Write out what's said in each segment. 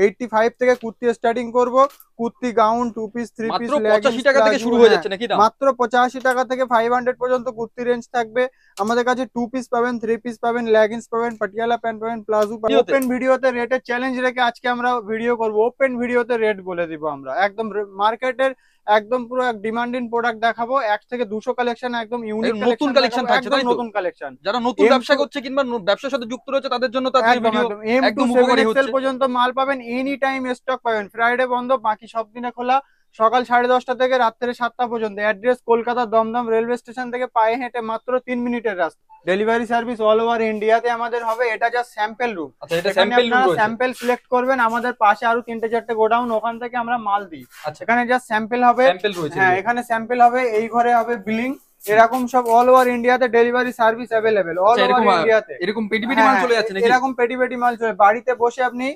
85 থেকে কুর্তি স্টার্টিং করব। Kurti, gown, two piece, three piece, মাত্র 85 টাকা থেকে শুরু হয়ে যাচ্ছে নাকি দাম? মাত্র 85 টাকা থেকে 500 পর্যন্ত কুর্তি রেঞ্জ থাকবে আমাদের কাছে। টু পিস পাবেন, থ্রি পিস পাবেন, লেগিংস পাবেন, পাটিয়ালা প্যান্ট পাবেন, প্লাজো পাবেন। ওপেন ভিডিওতে রেটের চ্যালেঞ্জ রেখে আজকে আমরা ভিডিও করব। ওপেন ভিডিওতে রেট বলে দিব আমরা, একদম মার্কেটের একদম পুরো এক ডিমান্ডিং প্রোডাক্ট দেখাবো। 1 থেকে 200 কালেকশন, একদম ইউনিক নতুন কালেকশন থাকছে, তাই তো? নতুন কালেকশন। যারা নতুন ব্যবসা করছে কিংবা ব্যবসার সাথে যুক্ত রয়েছে তাদের জন্য তো আজকের ভিডিও একদম উপকারী হচ্ছে। পর্যন্ত মাল পাবেন, এনি টাইম স্টক পাবেন। ফ্রাইডে বন্ধ, বাকি সব দিনে খোলা। সকাল 10:30 থেকে রাত্রে 7টা পর্যন্ত। Address Kolkata Dum Dum railway station থেকে পায়ে হেঁটে মাত্র 3 মিনিটের রাস্তা। ডেলিভারি সার্ভিস অল ওভার ইন্ডিয়াতে আমাদের হবে। এটা জাস্ট স্যাম্পল রুম। আচ্ছা, এটা স্যাম্পল রুম রয়েছে। স্যাম্পল সিলেক্ট করবেন, আমাদের পাশে আরো 3-4টে গোডাউন, ওখান থেকে আমরা মাল দিই। আচ্ছা, এখানে জাস্ট স্যাম্পল হবে। স্যাম্পল রয়েছে। হ্যাঁ, এখানে স্যাম্পল হবে, এই ঘরে হবে বিলিং। এরকম সব অল ওভার ইন্ডিয়াতে delivery service available. All over ইন্ডিয়াতে এরকম পেটি পেটি মাল চলে যাচ্ছে নাকি? এরকম পেটি পেটি মাল চলে। বাড়িতে বসে আপনি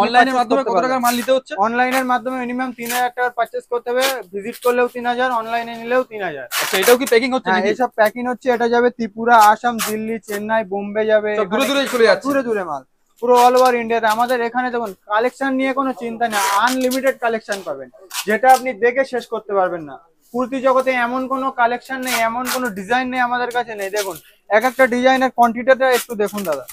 অনলাইনের মাধ্যমে কত টাকার মাল নিতে হচ্ছে? অনলাইনের মাধ্যমে মিনিমাম 3000 টাকা পারচেজ করতে হবে। ভিজিট করলেও 3000, অনলাইনে নিলেও 3000। আচ্ছা, এটাও কি প্যাকিং হচ্ছে নাকি? এইসব প্যাকিং হচ্ছে। এটা যাবে ত্রিপুরা, আসাম, দিল্লি, চেন্নাই, বোম্বে যাবে। দূরে দূরে চলে যাচ্ছে। দূরে দূরে মাল পুরো অল ওভার ইন্ডিয়াতে। আমাদের এখানে দেখুন, কালেকশন নিয়ে কোনো চিন্তা নেই, আনলিমিটেড কালেকশন পাবেন, যেটা আপনি দেখে শেষ করতে পারবেন না। কুর্তি জগতে এমন কোনো কালেকশন নেই, এমন কোনো ডিজাইন নেই আমাদের কাছে নেই। দেখুন, এক একটা ডিজাইনের কোয়ান্টিটিটা একটু দেখুন দাদা।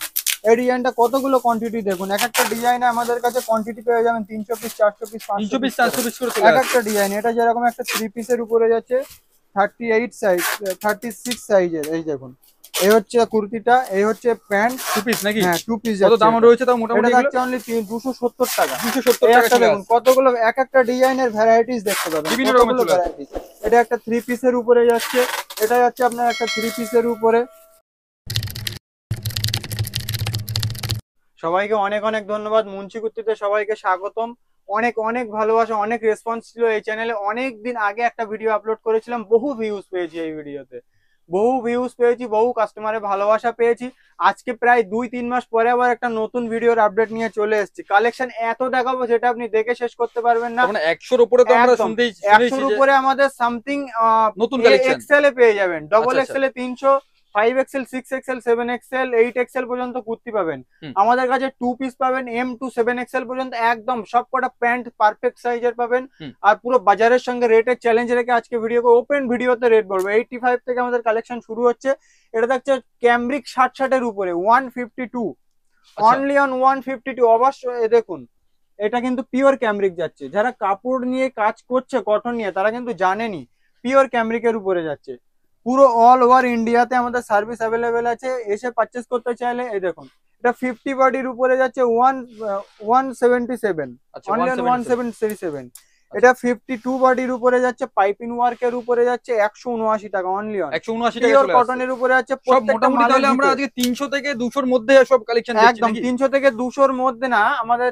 এই ডিজাইনটা কতগুলো কোয়ান্টিটি দেখুন। এক একটা ডিজাইনে আমাদের কাছে কোয়ান্টিটি পেয়ে যাবেন 300 পিস, 400 পিস, 500 পিস, 400 পিস করে এক একটা ডিজাইন। এটা যেরকম একটা 3 পিসের উপরে যাচ্ছে 38 সাইজ, 36 সাইজের। এই দেখুন, এই হচ্ছে কুর্তিটা, এই হচ্ছে প্যান্ট। 2 পিস নাকি? হ্যাঁ, 2 পিস। কত দাম রয়েছে তাও মোটামুটি? এটা যাচ্ছে অনলি 270 টাকা। 270 টাকা দেখুন কতগুলো, এক একটা ডিজাইনের ভ্যারাইটিস দেখতে পাবেন, বিভিন্ন রকমের ভ্যারাইটিস। এটা একটা 3 পিসের উপরে যাচ্ছে। এটা যাচ্ছে আপনার একটা 3 পিসের উপরে। সবাইকে অনেক অনেক ধন্যবাদ। মুন্সি কুর্তিতে সবাইকে স্বাগতম। অনেক অনেক ভালোবাসা, অনেক রেসপন্স ছিল এই চ্যানেলে। অনেক দিন আগে একটা ভিডিও আপলোড করেছিলাম, বহু ভিউজ পেয়েছি এই ভিডিওতে, বহু ভিউজ পেয়েছি, বহু কাস্টমারের ভালোবাসা পেয়েছি। আজকে প্রায় 2-3 মাস পরে আবার একটা নতুন ভিডিওর আপডেট নিয়ে চলে এসেছি। কালেকশন এত দেখাবো যেটা আপনি দেখে শেষ করতে পারবেন না। মানে 100 এর উপরে তো আমরা শুনতেই 100 এর উপরে আমাদের সামথিং নতুন কালেকশন এক্সেল এ পেয়ে যাবেন। ডবল এক্সেল এ 300, 5XL, 6XL, 7XL, 8XL পর্যন্ত কুর্তি পাবেন আমাদের কাছে। 2 পিস পাবেন, M to 7XL পর্যন্ত, একদম সবকটা প্যান্ট পারফেক্ট সাইজের পাবেন। আর পুরো বাজারের সঙ্গে রেটের চ্যালেঞ্জ রেখে আজকে ভিডিওকে ওপেন ভিডিওতে রেট বলবো। 85 থেকে আমাদের কালেকশন শুরু হচ্ছে। এটা দেখছে ক্যামব্রিক 60 এর উপরে 152, অনলি অন 152। অবশ্যই দেখুন, এটা কিন্তু পিওর ক্যামব্রিক যাচ্ছে। যারা কাপড় নিয়ে কাজ করছে, কটন নিয়ে, তারা কিন্তু জানেনি পিওর ক্যামব্রিকের উপরে যাচ্ছে। পুরো অল ওভার ইন্ডিয়াতে আমাদের সার্ভিস अवेलेबल আছে। এসে পারচেজ করতে চাইলে এই দেখুন, এটা 50 বডির উপরে যাচ্ছে 177, অনলি 177। এটা 52 বডির উপরে যাচ্ছে, পাইপিং ওয়ার্কের উপরে যাচ্ছে 179 টাকা, অনলি 179 টাকা। পিওর কটনের উপরে যাচ্ছে। সব মোটামুটি তাহলে আমরা আজকে 300 থেকে 200 এর মধ্যে সব কালেকশন দেখছি। একদম 300 থেকে 200 এর মধ্যে না, আমাদের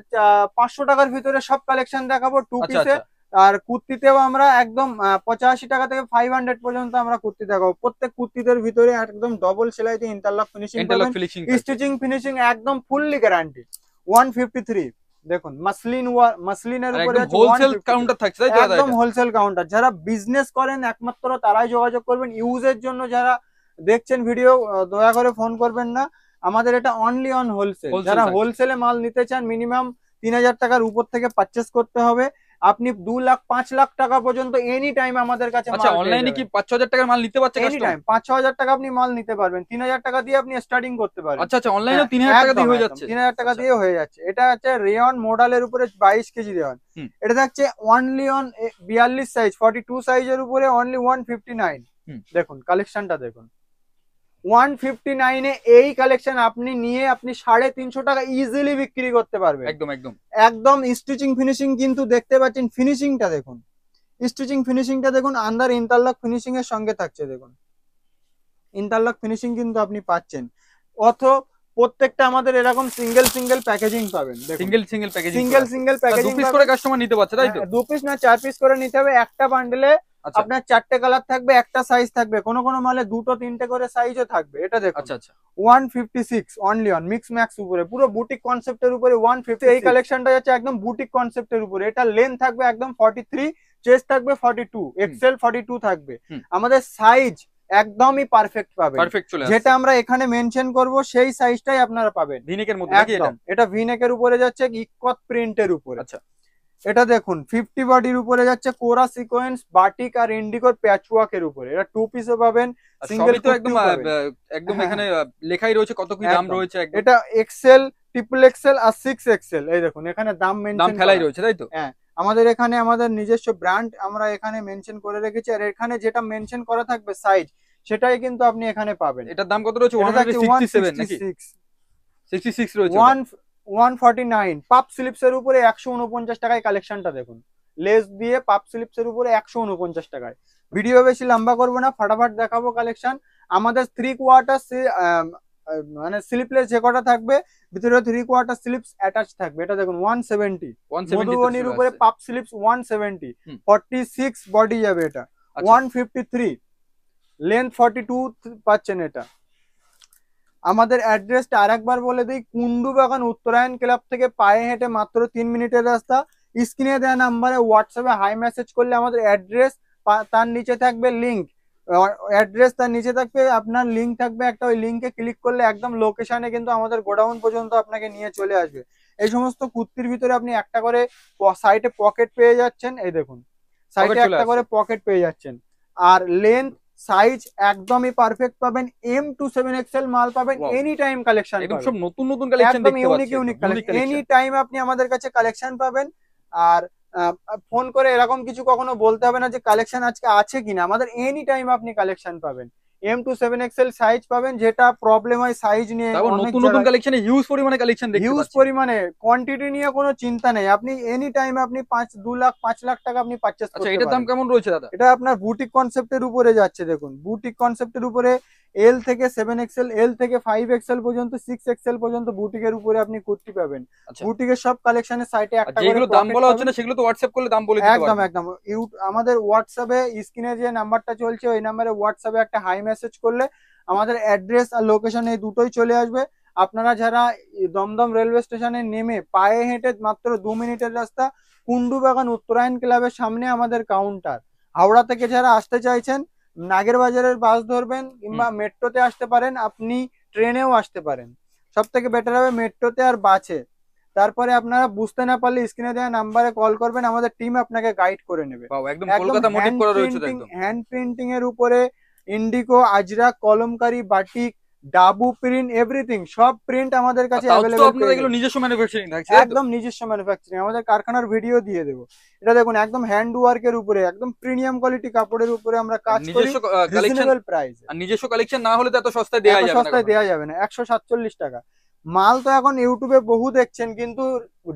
500 টাকার ভিতরে সব কালেকশন দেখাবো 2 পিসে। আর কুর্তিতেও আমরা একদম 85 টাকা থেকে 500 পর্যন্ত আমরা কুর্তি দেখাবো। প্রত্যেক কুর্তিদের ভিতরে একদম ডবল সেলাইতে ইন্টারলক ফিনিশিং পাবেন, স্টিচিং ফিনিশিং একদম ফুললি গ্যারান্টি। 153 দেখুন, মাসলিনের উপরে আছে, হোলসেল কাউন্টার থাকছে, তাই তো? একদম হোলসেল কাউন্টার। যারা বিজনেস করেন একমাত্র তারাই যোগাযোগ করবেন। ইউজের জন্য যারা দেখছেন ভিডিও, দয়া করে ফোন করবেন না। আমাদের এটা অনলি অন হোলসেল। যারা হোলসেলে মাল নিতে চান, মিনিমাম 3000 টাকার উপর থেকে পারচেস করতে হবে। আপনি 2 লাখ 5 লাখ টাকা পর্যন্ত এনি টাইম আমাদের কাছে। আচ্ছা, অনলাইনে কি 5-6000 টাকার মাল নিতে পারছে এনি টাইম? 5-6000 টাকা আপনি মাল নিতে পারবেন। 3000 টাকা দিয়ে আপনি স্টার্টিং করতে পারবেন। আচ্ছা আচ্ছা, অনলাইনে 3000 টাকা দিয়ে হয়ে যাচ্ছে। 3000 টাকা দিয়ে হয়ে যাচ্ছে। এটা হচ্ছে রেয়ন মডেলের উপরে 22 কেজি রেয়ন। এটা থাকছে অনলি অন 42 সাইজ, 42 সাইজের উপরে অনলি 159। দেখুন কালেকশনটা দেখুন, 159 এ এই কালেকশন আপনি নিয়ে আপনি 350 টাকা ইজিলি বিক্রি করতে পারবেন। একদম একদম একদম স্টিচিং ফিনিশিং কিন্তু দেখতে পাচ্ছেন। ফিনিশিংটা দেখুন, স্টিচিং ফিনিশিংটা দেখুন, আন্ডার ইন্টারলক ফিনিশিং এর সঙ্গে থাকছে। দেখুন ইন্টারলক ফিনিশিং কিন্তু আপনি পাচ্ছেন। প্রত্যেকটা আমাদের এরকম সিঙ্গেল প্যাকেজিং পাবেন। Single packaging, single packaging 2 piece করে কাস্টমার নিতে পারছে, তাই তো? 2 পিস না 4 পিস করে নিতে হবে। একটা বান্ডেলে আপনার 4টে কালার থাকবে, একটা সাইজ থাকবে, কোনো কোনো মালে 2-3টে করে সাইজও থাকবে। এটা দেখুন। আচ্ছা আচ্ছা, 156 অনলি অন মিক্স ম্যাক্স উপরে, পুরো বুটিক কনসেপ্টের উপরে 150। এই কালেকশনটা যাচ্ছে একদম বুটিক কনসেপ্টের উপরে। এটা লেন্থ থাকবে একদম 43, চেস্ট থাকবে 42, এক্সেল 42 থাকবে। আমাদের সাইজ একদমই পারফেক্ট পাবেন, পারফেক্ট চলে আসছে। যেটা আমরা এখানে মেনশন করব সেই সাইজটাই আপনারা পাবেন। ভিনেকের মধ্যে নাকি এটা? একদম এটা ভিনেকের উপরে যাচ্ছে, ইকত প্রিন্টের উপরে। আচ্ছা এটা দেখুন 50 বডির উপরে যাচ্ছে, কোরা সিকোয়েন্স বাটিক আর ইন্ডিগোর প্যাচওয়ার্ক এর উপরে। এটা 2 পিসও পাবেন, আর সিঙ্গেল সবই তো একদম একদম হ্যাঁ, এখানে লেখাই রয়েছে কত কি দাম একদম। রয়েছে একদম। এটা এক্সেল, ট্রিপল এক্সেল আর 6 এক্সেল, এই দেখুন এখানে দাম দাম মেনশন ফেলাই রয়েছে তাই তো? হ্যাঁ, আমাদের এখানে আমাদের নিজস্ব ব্র্যান্ড আমরা এখানে মেনশন করে রেখেছি, আর এখানে যেটা মেনশন করা থাকবে সাইজ, সেটাই কিন্তু আপনি এখানে পাবেন। এটার দাম কত রয়েছে? এটা থাকছে 167 নাকি? 166, 66 রয়েছে ওটা। 149 পাপ স্লিপস এর উপরে 149 টাকায় কালেকশনটা দেখুন, লেস দিয়ে পাপ স্লিপস এর উপরে 149 টাকায়। ভিডিও বেশি লম্বা করবো না, ফাটাফাট দেখাবো কালেকশন। আমাদের 3/4 মানে স্লিপলেস যে কটা থাকবে, ভিতরে 3/4 স্লিপস অ্যাটাচ থাকবে। এটা দেখুন 170, 170 মধুবনির উপরে পাপ স্লিপস 170, হুম। 46 বডি যাবে এটা। আচ্ছা। 153 লেন্থ 42 পাচ্ছেন এটা। আমাদের অ্যাড্রেসটা আরেকবার বলে দিই, কুন্ডু বাগান উত্তরায়ণ ক্লাব থেকে পায়ে হেঁটে মাত্র 3 মিনিটের রাস্তা। স্ক্রিনে দেওয়া নাম্বারে হোয়াটসঅ্যাপে হাই মেসেজ করলে আমাদের অ্যাড্রেস, তার নিচে থাকবে লিংক, অ্যাড্রেস তার নিচে থাকবে আপনার লিংক থাকবে একটা, ওই লিংকে ক্লিক করলে একদম লোকেশনে কিন্তু আমাদের গোডাউন পর্যন্ত আপনাকে নিয়ে চলে আসবে। এই সমস্ত কুর্তির ভিতরে আপনি একটা করে সাইডে পকেট পেয়ে যাচ্ছেন, এই দেখুন সাইডে একটা করে পকেট পেয়ে যাচ্ছেন। আর লেন্থ সাইজ একদমই পারফেক্ট পাবেন, M27XL মাল পাবেন, এনি টাইম কালেকশন একদম পাবেন, সব নতুন নতুন কালেকশন একদম দেখতে ইউনিক পাচ্ছি, unique unique collection, any time আপনি আমাদের কাছে কালেকশন পাবেন। আর ফোন করে এরকম কিছু কখনো বলতে হবে না যে কালেকশন আজকে আছে কিনা, আমাদের এনি টাইম আপনি কালেকশন পাবেন। M27XL সাইজ পাবেন, যেটা প্রবলেম হয় সাইজ নিয়ে তারপর অনেক নতুন নতুন কালেকশনে হিউজ পরিমাণে কালেকশন দেখতে হিউজ পাচ্ছি। পরিমাণে, কোয়ান্টিটি নিয়ে কোনো চিন্তা নেই, আপনি এনি টাইম আপনি 2 লাখ 5 লাখ টাকা আপনি পারচেজ আচ্ছা করতে এটার দাম পারেন। কেমন রয়েছে দাদা? এটা আপনার বুটিক কনসেপ্টের উপরে যাচ্ছে, দেখুন বুটিক কনসেপ্টের উপরে এল থেকে 7XL, এল থেকে 5XL পর্যন্ত, 6XL পর্যন্ত বুটিকের উপরে আপনি কুর্তি পাবেন। আচ্ছা। বুটিকের সব কালেকশনের সাইটে আর একটা করে যেগুলো দাম পকেট বলা হচ্ছে পাবেন। না সেগুলো তো হোয়াটসঅ্যাপ করলে দাম বলে দিতে একদম পারবেন। একদম আমাদের হোয়াটসঅ্যাপে স্ক্রিনে যে নাম্বারটা চলছে ওই নাম্বারে হোয়াটসঅ্যাপে একটা হাই মেসেজ করলে আমাদের অ্যাড্রেস আর লোকেশন এই দুটোই চলে আসবে। আপনারা যারা দমদম রেলওয়ে স্টেশনে নেমে পায়ে হেঁটে মাত্র 2 মিনিটের রাস্তা, কুন্ডু বাগান উত্তরায়ণ ক্লাবের সামনে আমাদের কাউন্টার। হাওড়া থেকে যারা আসতে চাইছেন, নাগের বাজারের বাস ধরবেন কিংবা মেট্রোতে আসতে পারেন, আপনি ট্রেনেও আসতে পারেন, সব থেকে বেটার হবে মেট্রোতে আর বাসে। তারপরে আপনারা বুঝতে না পারলে স্ক্রিনে দেওয়া নাম্বারে কল করবেন, আমাদের টিম আপনাকে গাইড করে নেবে। বাহ একদম কলকাতা মোটিভ করা রয়েছে তো একদম। হ্যান্ড প্রিন্টিং এর উপরে Indigo, Ajrak, Kalamkari, batik, dabu print, everything সব প্রিন্ট আমাদের কাছে তাও তো অ্যাভেলেবল। আপনাদের এগুলো নিজস্ব ম্যানুফ্যাকচারিং থাকছে একদম নিজস্ব ম্যানুফ্যাকচারিং, আমাদের কারখানার ভিডিও দিয়ে দেবো। এটা দেখুন একদম হ্যান্ড ওয়ার্কের উপরে, একদম প্রিমিয়াম কোয়ালিটি কাপড়ের উপরে আমরা কাজ করি, নিজস্ব কালেকশন, রিজনেবল প্রাইস। আর নিজস্ব কালেকশন না হলে তো এত সস্তায় দেয়া যাবে না, সস্তায় দেওয়া যাবে না। 147 টাকা মাল তো এখন ইউটিউবে বহু দেখছেন, কিন্তু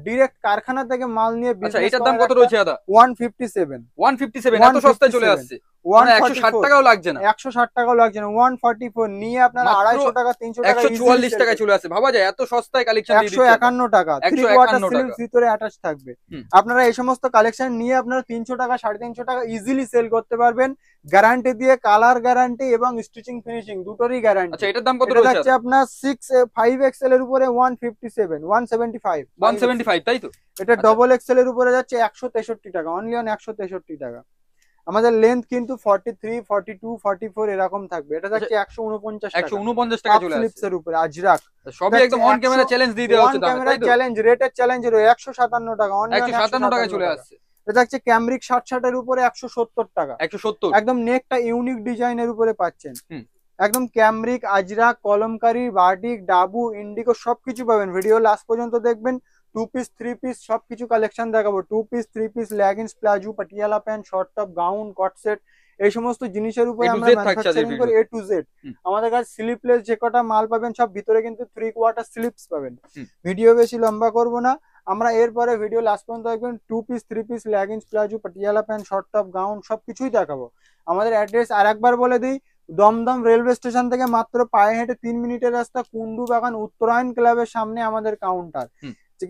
ডিরেক্ট কারখানা থেকে মাল নিয়ে আচ্ছা বিজনেস এটার দাম কত রয়েছে দাদা? 157, 157 এত সস্তায় চলে আসছে, মানে 160 টাকাও লাগছে না। 160 টাকাও লাগছে না, 144 নিয়ে আপনারা 250 টাকা 300 টাকা 144 টাকায় চলে আসে, ভাবা যায় এত সস্তায় কালেকশন দিয়ে দিচ্ছে। 151 টাকা 3/4 স্লিভস ভিতরে অ্যাটাচ থাকবে। আপনারা এই সমস্ত কালেকশন নিয়ে আপনারা 300 টাকা 350 টাকা ইজিলি সেল করতে পারবেন, গ্যারান্টি দিয়ে, কালার গ্যারান্টি এবং স্টিচিং ফিনিশিং দুটোরই গ্যারান্টি। আচ্ছা এটার দাম কত এটা রয়েছে? হচ্ছে আপনার 5XL এর উপরে 157, 175 তাই তো? এটা ডবল এক্সেল এর উপরে যাচ্ছে 163 টাকা, অনলি অন 163 টাকা। আমাদের লেন্থ কিন্তু 43, 42, 44 এরকম থাকবে। এটা যাচ্ছে 149 টাকা, 149 টাকা চলে আসছে স্লিপস এর উপরে আজরাক। সবই একদম অন ক্যামেরা চ্যালেঞ্জ দিয়ে দেওয়া হচ্ছে দামে, তাই তো? চ্যালেঞ্জ, রেটের চ্যালেঞ্জ রয়ে 157 টাকা, অনলি 157 টাকায় চলে আসছে। এটা যাচ্ছে ক্যামরিক 60 এর উপরে 170 টাকা, 170 একদম নেকটা ইউনিক ডিজাইনের উপরে পাচ্ছেন। একদম ক্যামরিক, আজরাক, কলমকারী, বাটিক, ডাবু, ইন্ডিগো সবকিছু পাবেন। ভিডিও লাস্ট পর্যন্ত দেখবেন। 2 পিস 3 পিস সবকিছু কালেকশন দেখাবো। 2 piece 3 piece leggings, palazzo, Patiala pant, short top, gown, কট সেট, এই সমস্ত জিনিসের উপরে আমরা ম্যানুফ্যাকচারিং করি A to Z। আমাদের কাছে স্লিপলেস যে কটা মাল পাবেন সব ভিতরে কিন্তু 3/4 স্লিপস পাবেন। ভিডিও বেশি লম্বা করব না, আমরা এরপরে ভিডিও লাস্ট পর্যন্ত দেখবেন। 2 piece 3 piece leggings, palazzo, Patiala pant, short top, gown সবকিছুই দেখাবো। আমাদের অ্যাড্রেস আরেকবার বলে দিই, দমদম রেলওয়ে স্টেশন থেকে মাত্র পায়ে হেঁটে 3 মিনিটের রাস্তা, কুন্ডু বাগান উত্তরায়ণ ক্লাবের সামনে আমাদের কাউন্টার।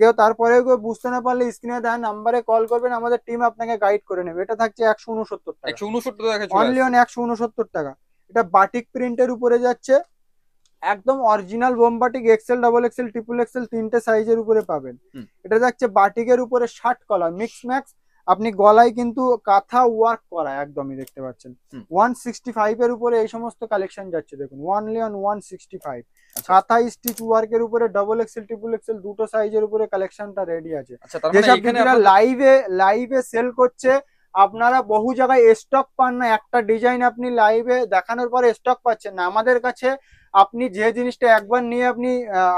কেউ তারপরে কেউ বুঝতে না পারলে স্ক্রিনে দেওয়া নাম্বারে কল করবেন, আমাদের টিম আপনাকে গাইড করে নেবে। এটা থাকছে 169 টাকা, 169 টাকা, অনলি অন 169 টাকা। এটা বাটিক প্রিন্টের উপরে যাচ্ছে, একদম অরিজিনাল বোমবাটিক, XL, double XL, triple XL তিনটে সাইজের উপরে পাবেন। এটা যাচ্ছে বাটিকের উপরে 60 কলার মিক্স ম্যাক্স, আপনি গলায় কিন্তু কাঁথা ওয়ার্ক করা একদমই দেখতে পাচ্ছেন। 165 এর উপরে এই সমস্ত কালেকশন যাচ্ছে দেখুন, অনলি অন 165। কাঁথা স্টিচ ওয়ার্কের উপরে ডবল এক্সেল ট্রিপল এক্সেল দুটো সাইজের উপরে কালেকশনটা রেডি আছে। যেসব দিদিরা লাইভে সেল করছে, আপনারা বহু জায়গায় স্টক পান না, একটা ডিজাইন আপনি লাইভে দেখানোর পরে স্টক পাচ্ছেন না। আমাদের কাছে আপনি যে জিনিসটা একবার নিয়ে আপনি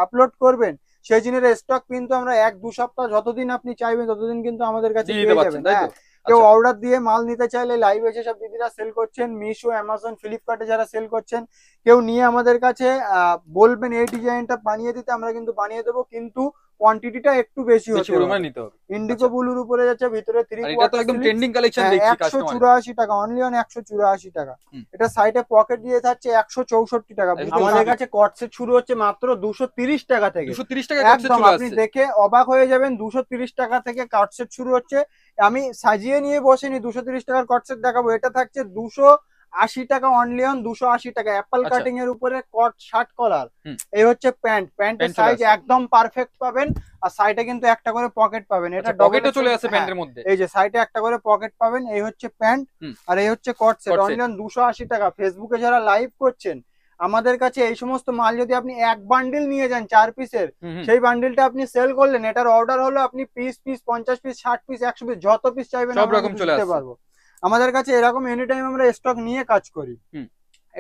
আপলোড করবেন, সেই জিনিসের স্টক কিন্তু আমরা 1-2 সপ্তাহ যতদিন আপনি চাইবেন ততদিন কিন্তু আমাদের কাছে পেয়ে যাবেন। হ্যাঁ, কেউ অর্ডার দিয়ে মাল নিতে চাইলে লাইভে যেসব দিদিরা সেল করছেন, মিশো, অ্যামাজন, ফ্লিপকার্টে যারা সেল করছেন, কেউ নিয়ে আমাদের কাছে বলবেন এই ডিজাইনটা বানিয়ে দিতে, আমরা কিন্তু বানিয়ে দেবো, কিন্তু কোয়ান্টিটিটা একটু বেশি হতে হবে। ইন্ডিগো ব্লুর উপরে যাচ্ছে, ভিতরে 3 কোয়ার্টার একদম ট্রেন্ডিং কালেকশন দেখছি কাস্টমার 184 টাকা, অনলি অন 184 টাকা। এটা সাইডে পকেট দিয়ে থাকছে 164 টাকা। আমাদের কাছে কট সেট শুরু হচ্ছে মাত্র 230 টাকা থেকে। 230 টাকা কট সেট চলে আসছে, আপনি দেখে অবাক হয়ে যাবেন। 230 টাকা থেকে কট সেট শুরু হচ্ছে। আমি সাজিয়ে নিয়ে বসিনি 230 টাকার কট সেট দেখাবো, এটা থাকছে 280 টাকা, অনলি অন 280 টাকা। অ্যাপল কাটিং এর উপরে কট শার্ট কলার। এই হচ্ছে প্যান্টের সাইজ একদম পারফেক্ট পাবেন, আর সাইডে কিন্তু একটা করে পকেট পাবেন। এটা পকেটে চলে আসে প্যান্টের মধ্যে, এই যে সাইডে একটা করে পকেট পাবেন। এই হচ্ছে প্যান্ট, আর এই হচ্ছে কট সেট, অনলি অন 280 টাকা। ফেসবুকে যারা লাইভ করছেন, আমাদের কাছে এই সমস্ত মাল যদি আপনি এক বান্ডিল নিয়ে যান 4 পিসের, সেই বান্ডিলটা আপনি সেল করলেন, এটার অর্ডার হলো আপনি পিস 50 পিস, 60 পিস, 100 পিস, যত পিস চাইবেন সব রকম চলে আসতে পারবো। আমাদের কাছে এরকম এনি টাইম আমরা স্টক নিয়ে কাজ করি।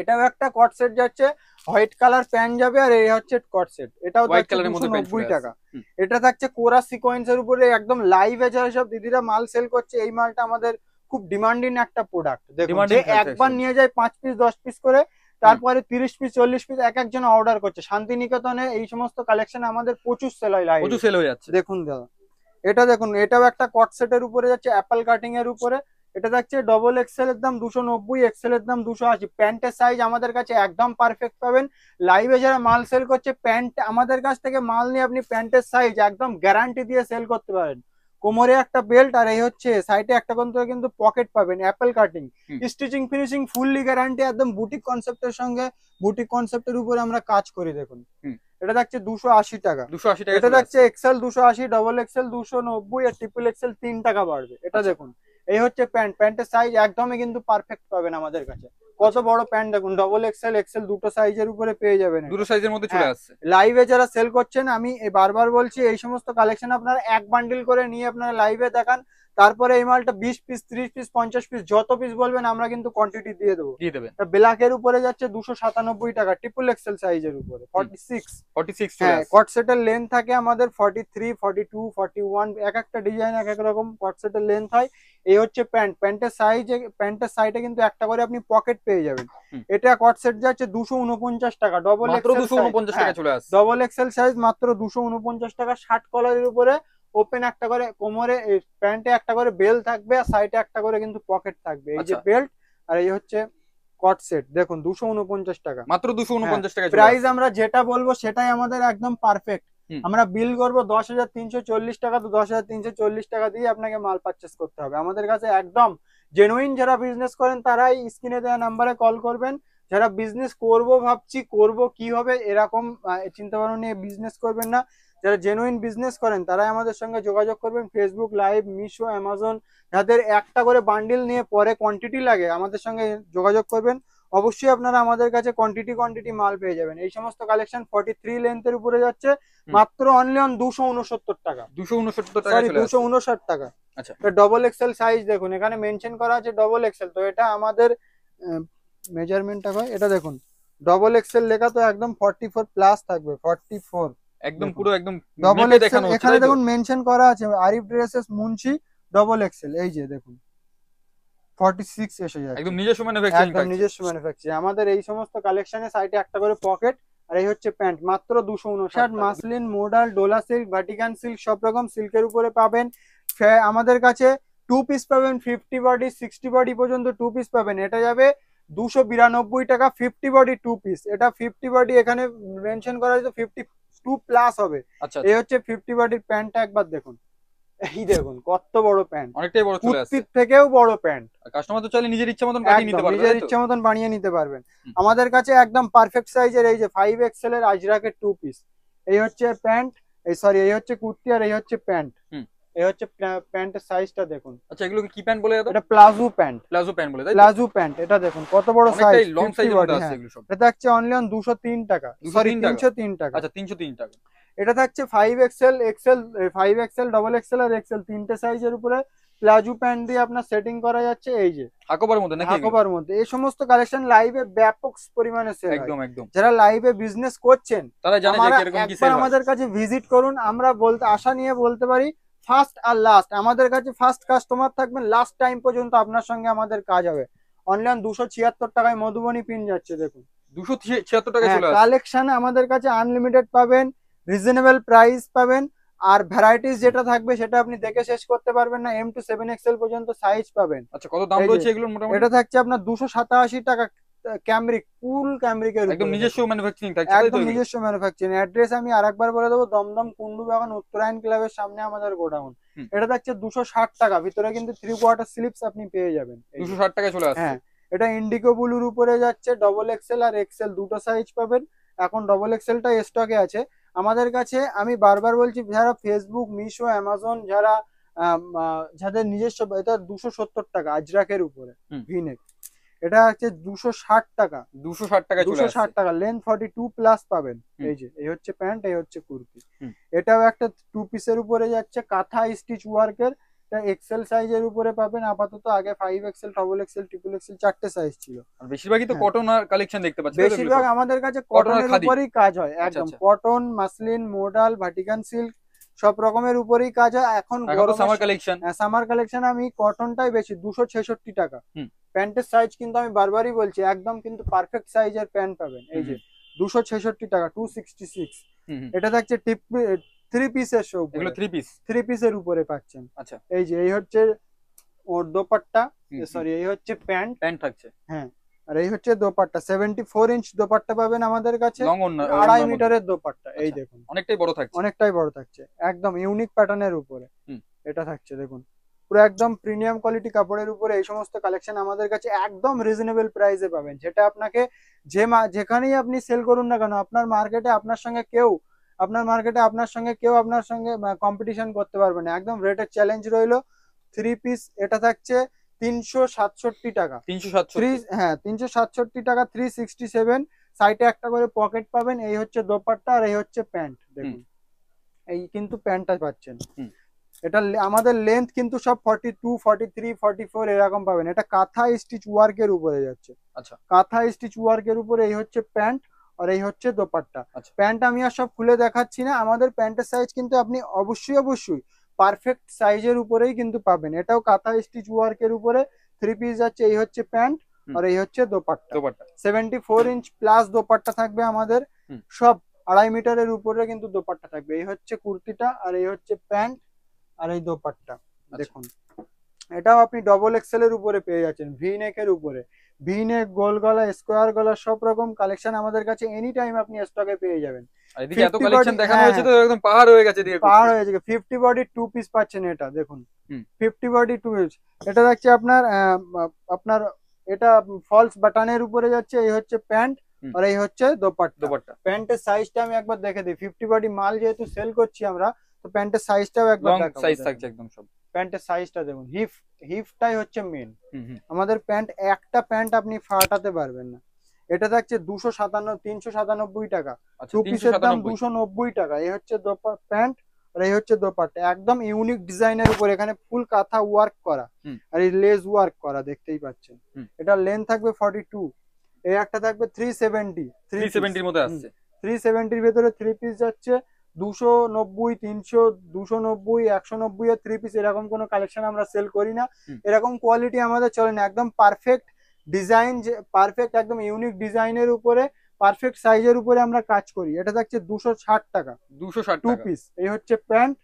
এটাও একটা কট সেট যাচ্ছে, হোয়াইট কালার প্যান্ট যাবে, আর এই হচ্ছে কট সেট, এটাও 290 টাকা। এটা থাকছে কোরা সিকোয়েন্সের উপরে, একদম লাইভে যারা সব দিদিরা মাল সেল করছে, এই মালটা আমাদের খুব ডিমান্ডিং একটা প্রোডাক্ট। দেখুন, যে একবার নিয়ে যায় 5 পিস 10 পিস করে, তারপরে 30 পিস 40 পিস এক একজন অর্ডার করছে। শান্তিনিকেতনে এই সমস্ত কালেকশন আমাদের প্রচুর সেল হয়, প্রচুর সেল হয়ে যাচ্ছে। দেখুন দাদা, এটা দেখুন, এটাও একটা কট সেটের উপরে যাচ্ছে, অ্যাপল কাটিং এর উপরে। এটা থাকছে ডবল এক্সেল এর দাম 290, এক্সেল এর দাম 280। প্যান্টের সাইজ আমাদের কাছে একদম পারফেক্ট পাবেন। লাইভে যারা মাল সেল করছে, প্যান্ট আমাদের কাছ থেকে মাল নিয়ে আপনি প্যান্টের সাইজ একদম গ্যারান্টি দিয়ে সেল করতে পারেন। কোমরে একটা বেল্ট, আর এই হচ্ছে সাইডে একটা কিন্তু পকেট পাবেন। Apple cutting, stitching finishing fully guarantee, একদম বুটিক কনসেপ্টের সঙ্গে, বুটিক কনসেপ্টের উপরে আমরা কাজ করি। দেখুন, এটা থাকছে 280 টাকা। 280 টাকা। এটা থাকছে এক্সেল 280, ডবল এক্সেল 290, আর ট্রিপল এক্সেল 3 টাকা বাড়বে। এটা দেখুন, এই হচ্ছে প্যান্টের সাইজ একদমই কিন্তু পারফেক্ট পাবেন আমাদের কাছে। কত বড় প্যান্ট দেখুন, ডবল এক্সেল, এক্সেল দুটো সাইজের উপরে পেয়ে যাবেন, দুটো সাইজের মধ্যে চলে আসছে। লাইভে যারা সেল করছেন, আমি বারবার বলছি, এই সমস্ত কালেকশন আপনারা এক বান্ডিল করে নিয়ে আপনারা লাইভে দেখান, তারপরে এই মালটা 20 পিস 30 পিস 50 পিস যত পিস বলবেন আমরা কিন্তু কোয়ান্টিটি দিয়ে দেবো। ব্ল্যাকের উপরে যাচ্ছে 297 টাকা, ট্রিপল এক্সেল সাইজের উপরে 46। হ্যাঁ, কট সেটের লেন্থ থাকে আমাদের 43, 42, 41, এক একটা ডিজাইন এক এক রকম কট সেটের লেন্থ হয়। এই হচ্ছে প্যান্টের সাইডে কিন্তু একটা করে আপনি পকেট পেয়ে যাবেন। এটা কট সেট যাচ্ছে 249 টাকা, ডবল এক্সেল 249 টাকা চলে আসছে। ডবল এক্সেল সাইজ মাত্র 249 টাকা। শার্ট কলারের উপরে ওপেন একটা করে, কোমরে প্যান্টে একটা করে বেল থাকবে, আর সাইডে একটা করে কিন্তু পকেট থাকবে। এই যে বেল্ট, আর এই হচ্ছে কট সেট। দেখুন, 249 টাকা, মাত্র 249 টাকা প্রাইস। আমরা যেটা বলবো সেটাই আমাদের একদম পারফেক্ট। আমরা বিল করবো 10,340 টাকা, তো 10,340 টাকা দিয়ে আপনাকে মাল পারচেস করতে হবে। আমাদের কাছে একদম জেনুইন যারা বিজনেস করেন তারাই স্ক্রিনে দেওয়া নাম্বারে কল করবেন। যারা বিজনেস করবো ভাবছি, করবো কি হবে এরকম চিন্তা ভাবনা নিয়ে বিজনেস করবেন না। যারা জেনুইন বিজনেস করেন তারাই আমাদের সঙ্গে যোগাযোগ করবেন। ফেসবুক লাইভ, মিশো, অ্যামাজন, যাদের একটা করে বান্ডিল নিয়ে পরে কোয়ান্টিটি লাগে, আমাদের সঙ্গে যোগাযোগ করবেন। অবশ্যই আপনারা আমাদের কাছে কোয়ান্টিটি মাল পেয়ে যাবেন। এই সমস্ত কালেকশন 43 লেন্থের উপরে যাচ্ছে, মাত্র অনলি অন 269 টাকা। 259 টাকা। আচ্ছা, ডবল এক্সেল সাইজ দেখুন, এখানে মেনশন করা আছে ডবল এক্সেল, তো এটা আমাদের মেজারমেন্টটা হয়। এটা দেখুন, ডবল এক্সেল লেখা, তো একদম 44 প্লাস থাকবে, 44 একদম পুরো একদম ডবল এক্সেল। এখানে দেখুন মেনশন করা আছে Arif dresses Munshi double XL, এই যে দেখুন 46 এসে যাচ্ছে, একদম নিজস্ব ম্যানুফ্যাকচারিং। আমাদের এই সমস্ত কালেকশনে সাইডে একটা করে পকেট, আর এই হচ্ছে প্যান্ট, মাত্র 259। Muslin, modal, Dola silk, Vatican silk, সব রকম সিল্কের উপরে পাবেন। আমাদের কাছে 2 পিস পাবেন, 50 বডি 60 বডি পর্যন্ত 2 পিস পাবেন। এটা যাবে 292 টাকা, 50 বডি 2 পিস। এটা 50 বডি এখানে মেনশন করা আছে 52 প্লাস হবে। এই হচ্ছে 50 বডির প্যান্টটা, একবার দেখুন, এই দেখুন কত বড় প্যান্ট, অনেকটাই বড় চলে আসছে, থেকেও বড় প্যান্ট। কাস্টমার তো চাইলে নিজের ইচ্ছা মতন কাটিয়ে নিতে পারবে, নিজের ইচ্ছা মতন বানিয়ে নিতে পারবেন। আমাদের কাছে একদম পারফেক্ট সাইজের এই যে 5 এক্সেল এর আজরাকের 2 পিস। এই হচ্ছে প্যান্ট, এই হচ্ছে কুর্তি, আর এই হচ্ছে প্যান্ট। এই হচ্ছে প্যান্টের সাইজটা দেখুন। আচ্ছা এগুলোকে কি প্যান্ট বলে দাদা? এটা প্লাজো প্যান্ট। প্লাজো প্যান্ট বলে, তাই তো? প্লাজো প্যান্ট, এটা দেখুন কত বড় সাইজ, অনেকটাই লং 50 সাইজের মধ্যে বডি। আছে হ্যাঁ, এগুলো সব। এটা থাকছে অনলি অন 203 টাকা, সরি 203 টাকা। 303 টাকা। আচ্ছা 303 টাকা। এটা থাকছে 5XL, XL, 5XL, double XL আর এক্সেল তিনটে সাইজের উপরে প্লাজো প্যান্ট দিয়ে আপনার সেটিং করা যাচ্ছে। এই যে হাকোবার মধ্যে নাকি এগুলো? হাকোবার মধ্যে এই সমস্ত কালেকশন লাইভে ব্যাপক পরিমাণে সেল হয়। একদম একদম। যারা লাইভে বিজনেস করছেন তারা জানে যে আমরা কিরকম কি একবার সেল হয়। আমাদের কাছে ভিজিট করুন, আমরা বলতে আশা নিয়ে বলতে পারি ফার্স্ট আর লাস্ট, আমাদের কাছে ফার্স্ট কাস্টমার থাকবেন, লাস্ট টাইম পর্যন্ত আপনার সঙ্গে আমাদের কাজ হবে। অনলাইন 276 টাকায় মধুবনী পিন যাচ্ছে দেখুন। 276 টাকা চলে আসে। কালেকশন আমাদের কাছে আনলিমিটেড পাবেন, রিজনেবল প্রাইস পাবেন, আর ভ্যারাইটিস যেটা থাকবে সেটা আপনি দেখে শেষ করতে পারবেন না। M to 7XL পর্যন্ত সাইজ পাবেন। আচ্ছা কত দাম এই যে, রয়েছে এগুলোর মোটামুটি? এটা থাকছে আপনার 287 টাকা, ক্যামরিক ফুল ক্যামরিকের একদম উপরে নিজস্ব দেখুন। ম্যানুফ্যাকচারিং থাকছে, তাই তো একদম এগুলো? নিজস্ব ম্যানুফ্যাকচারিং। অ্যাড্রেস আমি আরেকবার বলে দেবো, দমদম কুন্ডু বাগান উত্তরায়ণ ক্লাবের সামনে আমাদের গোডাউন। হুম। এটা থাকছে 260 টাকা, ভিতরে কিন্তু 3/4 স্লিপস আপনি পেয়ে যাবেন। এই যে। 260 টাকায় চলে আসছে। হ্যাঁ, এটা ইন্ডিগো ব্লুর উপরে যাচ্ছে, ডবল এক্সেল আর এক্সেল দুটো সাইজ পাবেন। এখন ডবল এক্সেলটা স্টকে আছে আমাদের কাছে। আমি বারবার বলছি, যারা ফেসবুক, মিশো, অ্যামাজন, যারা যাদের নিজস্ব, এটা 270 টাকা আজরাকের উপরে হুম। ভিনেক। এটা হচ্ছে 260 টাকা, 260 টাকায় চলে 260 আসছে। টাকা লেন্থ 42 প্লাস পাবেন। হুম। এই যে এই হচ্ছে প্যান্ট, এই হচ্ছে কুর্তি। হুম। এটাও একটা 2 পিসের উপরে যাচ্ছে, কাঁথা স্টিচ ওয়ার্কের। এটা এক্সেল সাইজের উপরে পাবেন আপাতত। আগে 5XL, double Excel, triple Excel চারটে সাইজ ছিল। আর বেশিরভাগই তো হ্যাঁ। কটন আর কালেকশন দেখতে পাচ্ছি, তাই তো এগুলো বেশিরভাগ সব? আমাদের কাছে কটন আর কটনের খাদি? উপরেই কাজ হয়, আচ্ছা, একদম আচ্ছা। Cotton, muslin, modal, Vatican silk সব রকমের উপরেই কাজ হয়। এখন এখন তো সামার কালেকশন। সামার কালেকশন আমি কটনটাই বেশি, 266 টাকা। হুম। প্যান্টের সাইজ কিন্তু আমি বারবারই বলছি, একদম কিন্তু পারফেক্ট সাইজের প্যান্ট পাবেন। এই যে 266 টাকা, 266। হুম হুম। এটা থাকছে টিপ 3 পিসের শো, এগুলো 3 পিস। 3 পিসের উপরে পাচ্ছেন। আচ্ছা। এই যে এই হচ্ছে ওর দোপাট্টা, হুম, হুম। সরি এই হচ্ছে প্যান্ট। প্যান্ট থাকছে। হ্যাঁ, আর এই হচ্ছে দোপাট্টা, 74 ইঞ্চ দোপাট্টা পাবেন আমাদের কাছে। লং ওন্না, 2.5 মিটারের দোপাট্টা। এই আচ্ছা। দেখুন অনেকটাই বড় থাকছে। অনেকটাই বড় থাকছে, একদম ইউনিক প্যাটার্নের উপরে। হুম। এটা থাকছে দেখুন, পুরো একদম প্রিমিয়াম কোয়ালিটি কাপড়ের উপরে এই সমস্ত কালেকশন আমাদের কাছে একদম রিজনেবল প্রাইসে পাবেন। যেটা আপনাকে যেখানেই আপনি সেল করুন না কেন, আপনার মার্কেটে আপনার সঙ্গে কেউ আপনার সঙ্গে কম্পিটিশন করতে পারবে না। একদম রেটের চ্যালেঞ্জ রইলো। 3 পিস এটা থাকছে 367 টাকা। 367। হ্যাঁ, 367 টাকা, 367। সাইডে একটা করে পকেট পাবেন। এই হচ্ছে দোপাট্টা আর এই হচ্ছে প্যান্ট দেখুন। এই কিন্তু প্যান্টটা পাচ্ছেন। হুম। এটা আমাদের লেন্থ কিন্তু সব 42, 43, 44 এরকম পাবেন। এটা কাঁথা স্টিচ ওয়ার্কের উপরে যাচ্ছে। আচ্ছা। কাঁথা স্টিচ ওয়ার্কের উপরে এই হচ্ছে প্যান্ট আর এই হচ্ছে দোপাট্টা। আচ্ছা। প্যান্ট আমি আর সব খুলে দেখাচ্ছি না, আমাদের প্যান্টের সাইজ কিন্তু আপনি অবশ্যই পারফেক্ট সাইজের উপরেই কিন্তু পাবেন। এটাও কাঁথা স্টিচ ওয়ার্কের উপরে 3 পিস যাচ্ছে। এই হচ্ছে প্যান্ট আর এই হচ্ছে দোপাট্টা। 74 ইঞ্চ প্লাস দোপাট্টা থাকবে আমাদের। সব 2.5 মিটারের উপরে কিন্তু দোপাট্টা থাকবে। এই হচ্ছে কুর্তিটা আর এই হচ্ছে প্যান্ট আর এই দোপাট্টা দেখুন। এটাও আপনি ডবল এক্সেল এর উপরে পেয়ে যাচ্ছেন, ভি নেকের উপরে। ভি নেক, গোল গলা, স্কোয়ার গলা সব রকম কালেকশন আমাদের কাছে এনি টাইম আপনি স্টকে পেয়ে যাবেন। এদিকে এত কালেকশন দেখানো হয়েছে তো একদম পাহাড় হয়ে গেছে দিয়ে পাহাড় হয়ে গেছে। 50 বডি 2 পিস পাচ্ছেন, এটা দেখুন। 50 বডি 2 পিস। এটা দেখছি আপনার এটা ফলস বাটনের উপরে যাচ্ছে। এই হচ্ছে প্যান্ট আর এই হচ্ছে দোপাট্টা। প্যান্টের সাইজটা আমি একবার দেখে দিই। 50 বডি মাল যেহেতু সেল করছি আমরা, তো প্যান্টের সাইজটাও একবার লং দেখাবো। সাইজ থাকছে একদম সব। প্যান্টের সাইজটা দেখুন, হিপটাই হচ্ছে মেন। আমাদের প্যান্ট একটা প্যান্ট আপনি ফাটাতে পারবেন না। এটা থাকছে 397 টাকা। 2 পিসের দাম 290 টাকা। এই হচ্ছে প্যান্ট আর এই হচ্ছে দোপাট্টা, একদম ইউনিক ডিজাইনের উপর। এখানে ফুল কাঁথা ওয়ার্ক করা আর এই লেস ওয়ার্ক করা, দেখতেই পাচ্ছেন। এটা লেন্থ থাকবে 42। এই একটা থাকবে 370। 370 এর মধ্যে আসছে। 370 এর ভেতরে 3 পিস যাচ্ছে। 290, 300, 290, 190 এর 3 পিস এরকম কোনো কালেকশন আমরা সেল করি না। এরকম কোয়ালিটি আমাদের চলে না। একদম পারফেক্ট ডিজাইন, পারফেক্ট একদম ইউনিক ডিজাইনের উপরে, পারফেক্ট সাইজের উপরে আমরা কাজ করি। এটা থাকছে 260 টাকা, 260 2 টাকা। পিস। এই হচ্ছে প্যান্ট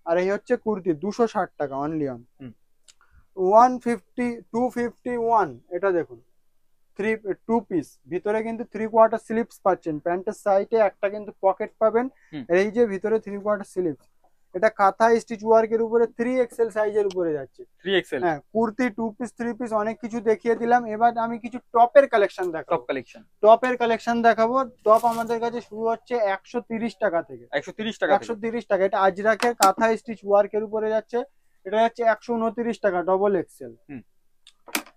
আর এই হচ্ছে কুর্তি, 260 টাকা অনলি অন। 150, 251। এটা দেখুন 2 পিস, ভিতরে কিন্তু 3/4 স্লিপস পাচ্ছেন। প্যান্টের সাইডে একটা কিন্তু পকেট পাবেন। এই যে ভিতরে 3/4 স্লিপস। এটা কাঁথা স্টিচ ওয়ার্কের উপরে 3XL সাইজের উপরে যাচ্ছে। 3XL, হ্যাঁ, কুর্তি, 2 পিস, 3 পিস অনেক কিছু দেখিয়ে দিলাম। এবার আমি কিছু টপের কালেকশন টপ দেখাবো। কালেকশন। টপের কালেকশন দেখাবো। টপ আমাদের কাছে শুরু হচ্ছে 130 টাকা থেকে। 130 টাকা থেকে। 130 টাকা। এটা আজরাকের কাঁথা স্টিচ ওয়ার্কের উপরে যাচ্ছে। এটা যাচ্ছে 129 টাকা ডবল এক্সেল।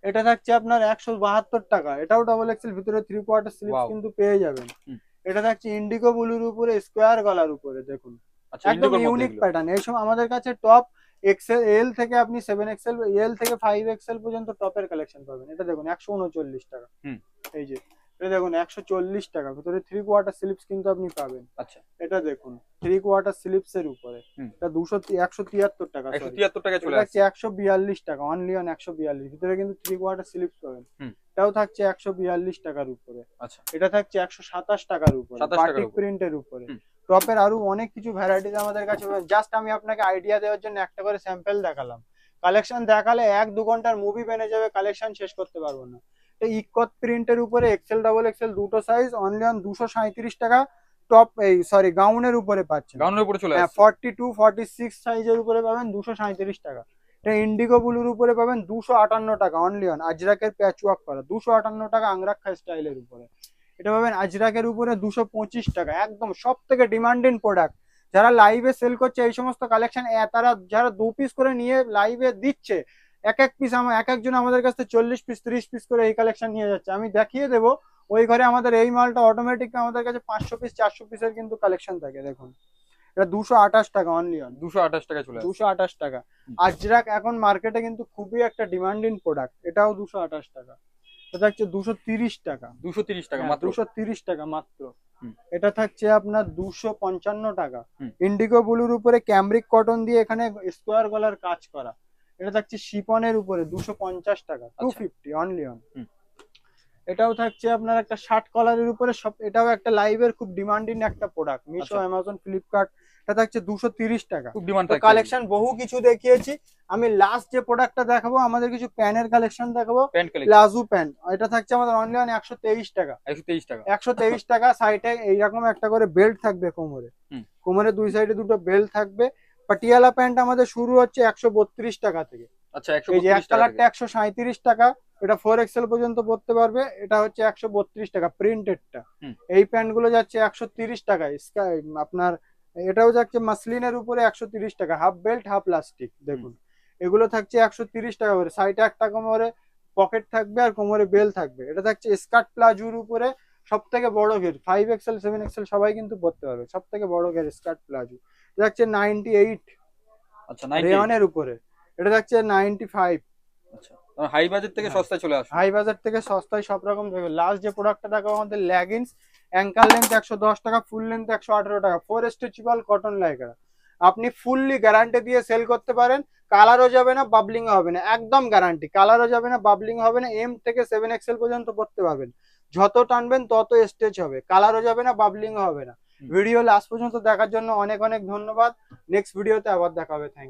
এটা থাকছে আপনার 172 টাকা। এটাও ডবল এক্সেল, ভিতরে 3/4 স্লিপস Wow. কিন্তু পেয়ে যাবেন। হুম। এটা থাকছে ইন্ডিগো ব্লুর উপরে স্কোয়ার গলার উপরে, দেখুন আচ্ছা, একদম ইন্ডিগোর মধ্যে ইউনিক এগুলো। প্যাটার্ন। এই সময় আমাদের কাছে টপ এক্সেল, এল থেকে আপনি 7XL, এল থেকে 5XL পর্যন্ত টপের কালেকশন পাবেন। এটা দেখুন 139 টাকা। হুম। এই যে এটা দেখুন 140 টাকা, ভিতরে 3/4 স্লিপস কিন্তু আপনি পাবেন। আচ্ছা, এটা দেখুন 3/4 স্লিপস এর উপরে। হুম। এটা 173 টাকা। 173 টাকায় চলে এটা আসছে। হচ্ছে 142 টাকা, অনলি অন 142, ভিতরে কিন্তু 3/4 স্লিপস পাবেন। হুম। এটাও থাকছে 142 টাকার উপরে। আচ্ছা, এটা থাকছে 127 টাকার উপরে, 27 টাকার বাটিক উপরে। প্রিন্টের উপরে। হুম। টপের আরো অনেক কিছু ভ্যারাইটিস আমাদের কাছে। জাস্ট আমি আপনাকে আইডিয়া দেওয়ার জন্য একটা করে স্যাম্পল দেখালাম। কালেকশন দেখালে 1-2 ঘন্টার মুভি বেনে যাবে, কালেকশন শেষ করতে পারবো না। এই ইকত প্রিন্টের উপরে এক্সেল ডাবল এক্সেল দুটো সাইজ, অনলি অন 237 টাকা। টপ এই সরি গাউনের উপরে পাচ্ছেন। গাউনের উপরে চলে হ্যাঁ, আসছে। 42 46 সাইজের উপরে পাবেন 237 টাকা। এটা ইন্ডিগো ব্লুর উপরে পাবেন 258 টাকা, অনলি অন আজরাকের প্যাচওয়ার্ক করা 258 টাকা, আংরাক্ষা স্টাইলের উপরে। এটা পাবেন আজরাকের উপরে 225 টাকা, একদম সব থেকে ডিমান্ডিং প্রোডাক্ট। যারা লাইভে সেল করছে এই সমস্ত কালেকশন, তারা যারা 2 পিস করে নিয়ে লাইভে দিচ্ছে, এক এক পিস এক একজন আমাদের কাছ থেকে 40 পিস 30 পিস করে এই কালেকশন নিয়ে যাচ্ছে। আমি দেখিয়ে দেবো ওই ঘরে আমাদের এই মালটা অটোমেটিক আমাদের কাছে 500 পিস 400 পিসের কিন্তু কালেকশন থাকে। দেখুন এটা 228 টাকা, অনলি অন 228 টাকায় চলে আসছে। 228 টাকা। আজরাক এখন মার্কেটে কিন্তু খুবই একটা ডিমান্ডিং প্রোডাক্ট, এটাও 228 টাকা। এটা হচ্ছে 230 টাকা। 230 টাকা হ্যাঁ, মাত্র। 230 টাকা মাত্র। হুম। এটা থাকছে আপনার 255 টাকা। হুম। ইন্ডিগো ব্লুর উপরে ক্যামব্রিক কটন দিয়ে এখানে স্কোয়ার গলার কাজ করা। এটা থাকছে শিপনের উপরে 250 টাকা, 250 অনলি অন। হুম। এটাও থাকছে আপনার একটা শার্ট কলারের উপরে, সব এটাও একটা লাইভের খুব ডিমান্ডিং একটা প্রোডাক্ট। মিশো, আচ্ছা। Amazon, Flipkart. এটা থাকছে 230 টাকা। খুব ডিমান্ড তো থাকে। কালেকশন বহু কিছু দেখিয়েছি। আমি লাস্ট যে প্রোডাক্টটা দেখাবো, আমাদের কিছু প্যানের কালেকশন দেখাবো। প্যান্ট কালেকশন প্লাজো প্যান্ট, এটা থাকছে আমাদের অনলি অন 123 টাকা। 123 টাকা। 123 টাকা। সাইডে এইরকম একটা করে বেল্ট থাকবে কোমরে। হুম। কোমরে দুই সাইডে দুটো বেল্ট থাকবে। পাটিয়ালা প্যান্ট আমাদের শুরু হচ্ছে 132 টাকা থেকে। আচ্ছা, এই যে 132 এক টাকা কালারটা থেকে। 137 টাকা। এটা 4XL পর্যন্ত পড়তে পারবে। এটা হচ্ছে 132 টাকা প্রিন্টেডটা। হুম। এই প্যান্ট গুলো যাচ্ছে 130 টাকায়। আপনার এটাও যাচ্ছে মাসলিনের উপরে 130 টাকা, হাফ বেল্ট হাফ প্লাস্টিক। দেখুন এগুলো থাকছে 130 টাকা করে। সাইডে একটা কোমরে পকেট থাকবে আর কোমরে বেল থাকবে। এটা থাকছে স্কার্ট প্লাজোর উপরে, সব থেকে বড় ঘের 5XL 7XL সবাই কিন্তু পড়তে পারবে। সব থেকে বড় ঘের স্কার্ট প্লাজো। এটা থাকছে 98। আচ্ছা, 98। রেয়নের উপরে এটা থাকছে 95। আচ্ছা, হাই বাজেট থেকে হ্যাঁ। সস্তায় চলে আসে। হাই বাজার থেকে সস্তায় সব রকম দেখবে। লাস্ট যে প্রোডাক্টটা দেখাবো আমাদের লেগিংস, অ্যাঙ্কাল লেন্থ 110 টাকা, ফুল লেন্থ 118 টাকা, 4 স্ট্রেচেবল কটন লাইক্রা। আপনি ফুললি গ্যারান্টি দিয়ে সেল করতে পারেন। কালারও যাবে না, বাবলিং হবে না, একদম গ্যারান্টি। কালারও যাবে না, বাবলিং হবে না। এম থেকে 7XL পর্যন্ত পড়তে পারবেন। যত টানবেন তত স্ট্রেচ হবে, কালারও যাবে না, বাবলিং হবে না। ভিডিও লাস্ট পর্যন্ত দেখার জন্য অনেক অনেক ধন্যবাদ। নেক্সট ভিডিওতে আবার দেখা হবে। Thank you.